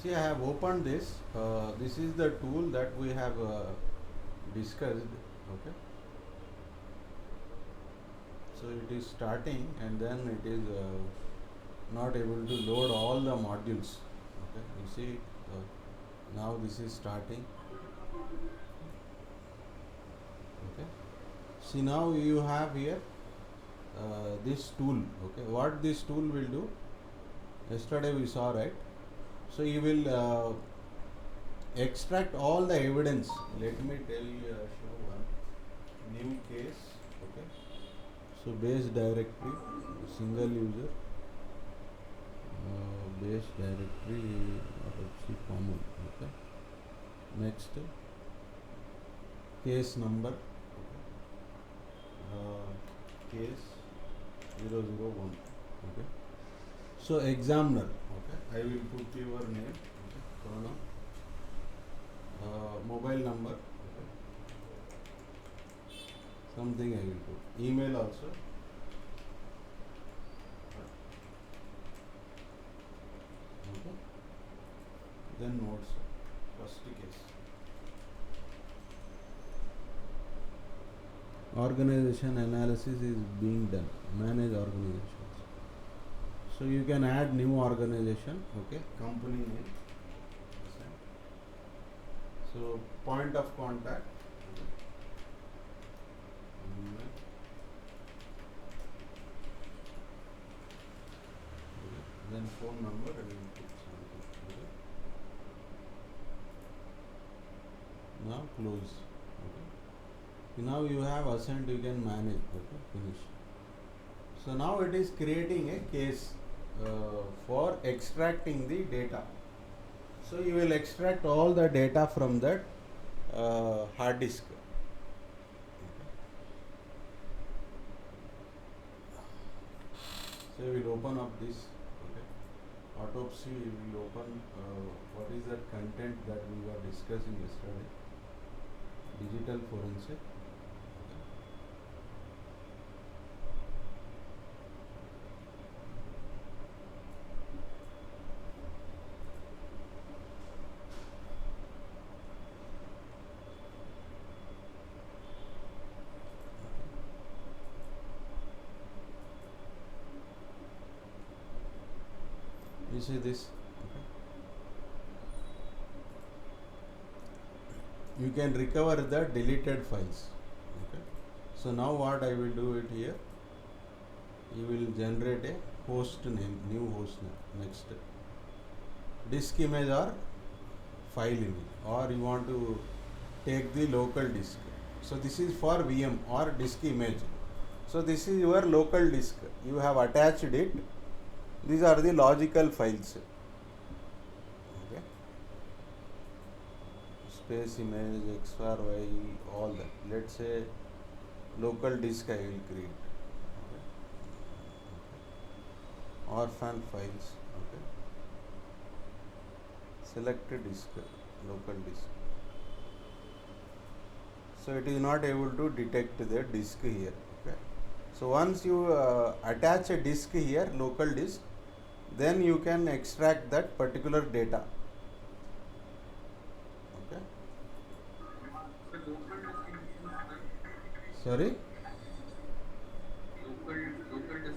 See, I have opened this. This is the tool that we have discussed. Okay. So it is starting, and then it is not able to load all the modules. Okay. You see, now this is starting. Okay. See, now you have here this tool. Okay. What this tool will do? Yesterday we saw, right? So you will extract all the evidence. Let me tell you, show one new case. Okay. So base directory, single user, base directory, autopsy common. Okay. Next, case number, case 001. Okay. So examiner. Okay. I will put your name. Okay. Pronoun. Mobile number. Okay. Something I will put. Email also. Okay. Then notes. First case. Organization analysis is being done. Manage organizations. So you can add new organization. Okay. Company name. So point of contact. Then phone number and input something. Okay. Now close. Okay. Now you have assigned, you can manage. Okay. Finish. So now it is creating a case for extracting the data. So you will extract all the data from that hard disk. So we will open up this. Okay. Autopsy, we will open what is the content that we were discussing yesterday. Digital forensic. You see this? Okay. You can recover the deleted files. Okay. So now what I will do it here? You will generate a host name, new host name. Next, disk image or file image, or you want to take the local disk. So this is for VM or disk image. So this is your local disk. You have attached it. These are the logical files. Okay. Space image, XRY, all that. Let's say local disk I will create. Okay. Orphan files. Okay. Selected disk, local disk. So it is not able to detect the disk here. Okay. So once you attach a disk here, local disk, then you can extract that particular data. Okay. Sorry? Local disk.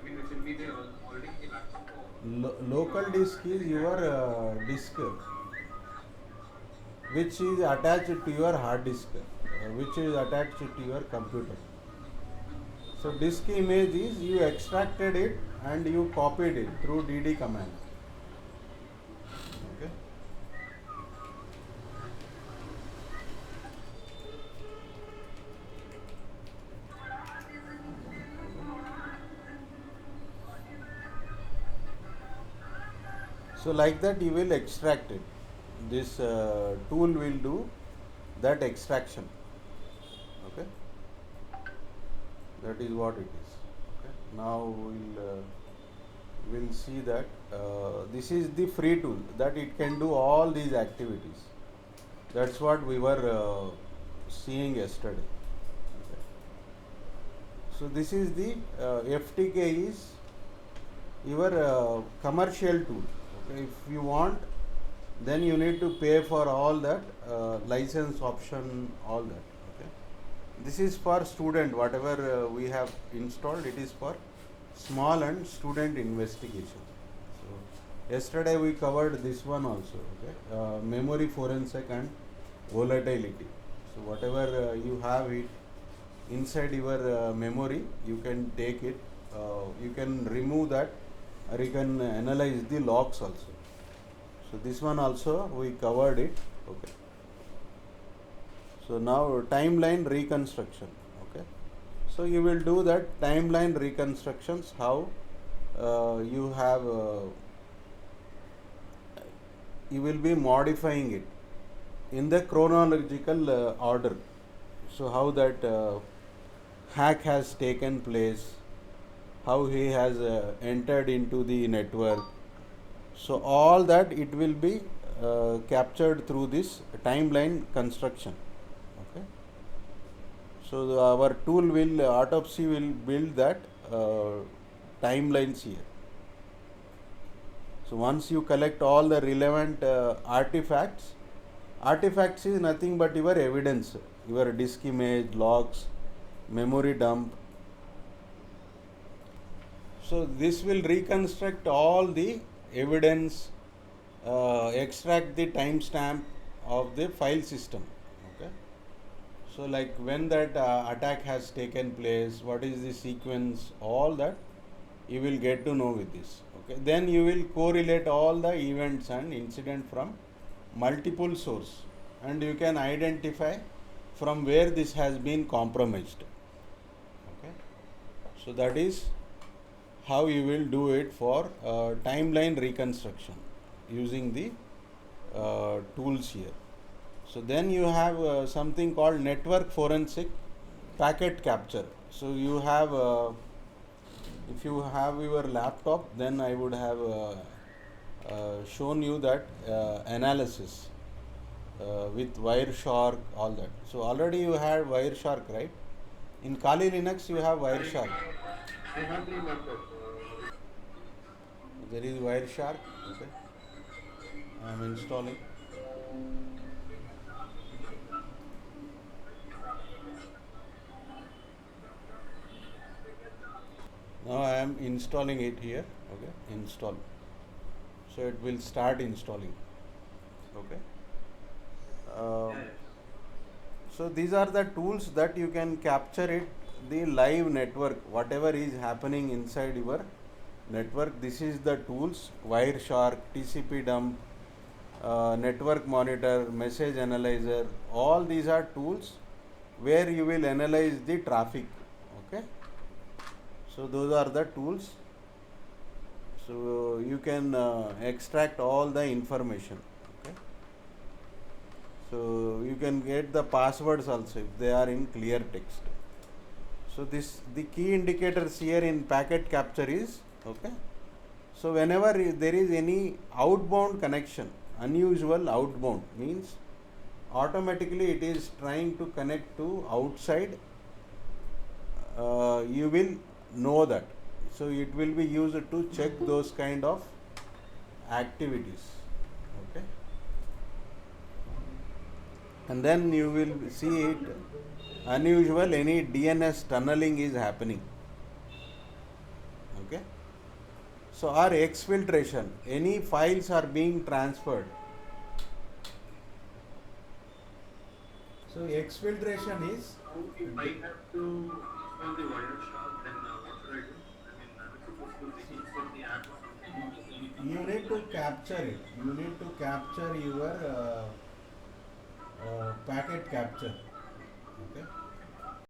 I mean, it should be there already in the laptop. Local disk is your disk which is attached to your hard disk, which is attached to your computer. So disk image is you extracted it and you copied it through dd command. Okay. So like that you will extract it. This tool will do that extraction. Okay. That is what it is. Okay. Now we'll see that this is the free tool that it can do all these activities. That's what we were seeing yesterday. Okay. So this is the FTK is your commercial tool. Okay, if you want, then you need to pay for all that license option, all that. Okay, this is for student. Whatever we have installed, it is for small and student investigation. So yesterday we covered this one also. Okay, memory forensic and volatility. So whatever you have it inside your memory, you can take it. You can remove that, or you can analyze the logs also. So this one also we covered it. Okay. So now timeline reconstruction. Okay. So you will do that timeline reconstructions. How you have you will be modifying it in the chronological order. So how that hack has taken place, how he has entered into the network. So all that it will be captured through this timeline construction. Okay. So our tool will Autopsy will build that timelines here. So once you collect all the relevant artifacts is nothing but your evidence, your disk image, logs, memory dump. So this will reconstruct all the evidence, extract the timestamp of the file system. Okay. So like when that attack has taken place, what is the sequence, all that you will get to know with this. Okay. Then you will correlate all the events and incident from multiple source, and you can identify from where this has been compromised. Okay. So that is how you will do it for timeline reconstruction using the tools here. So then you have something called network forensic packet capture. So you have if you have your laptop, then I would have shown you that analysis with Wireshark, all that. So already you had Wireshark, right? In Kali Linux you have Wireshark. I have three laptops. There is Wireshark. Okay, I am installing. Now I am installing it here. Okay, install. So it will start installing. Okay. So these are the tools that you can capture it, the live network, whatever is happening inside your network. This is the tools: Wireshark, TCP dump, network monitor, message analyzer. All these are tools where you will analyze the traffic. Okay. So those are the tools. So you can extract all the information. Okay. So you can get the passwords also if they are in clear text. So this the key indicators here in packet capture is okay. So whenever there is any outbound connection, unusual outbound means automatically it is trying to connect to outside. You will know that. So it will be used to check those kind of activities. Okay. And then you will see it unusual, any DNS tunneling is happening. Okay. So or exfiltration, any files are being transferred. So exfiltration is If I have to install the Wireshark, then what should I do? I mean, I'm supposed to install the app or something. you need to capture it. You need to capture your packet capture. Okay.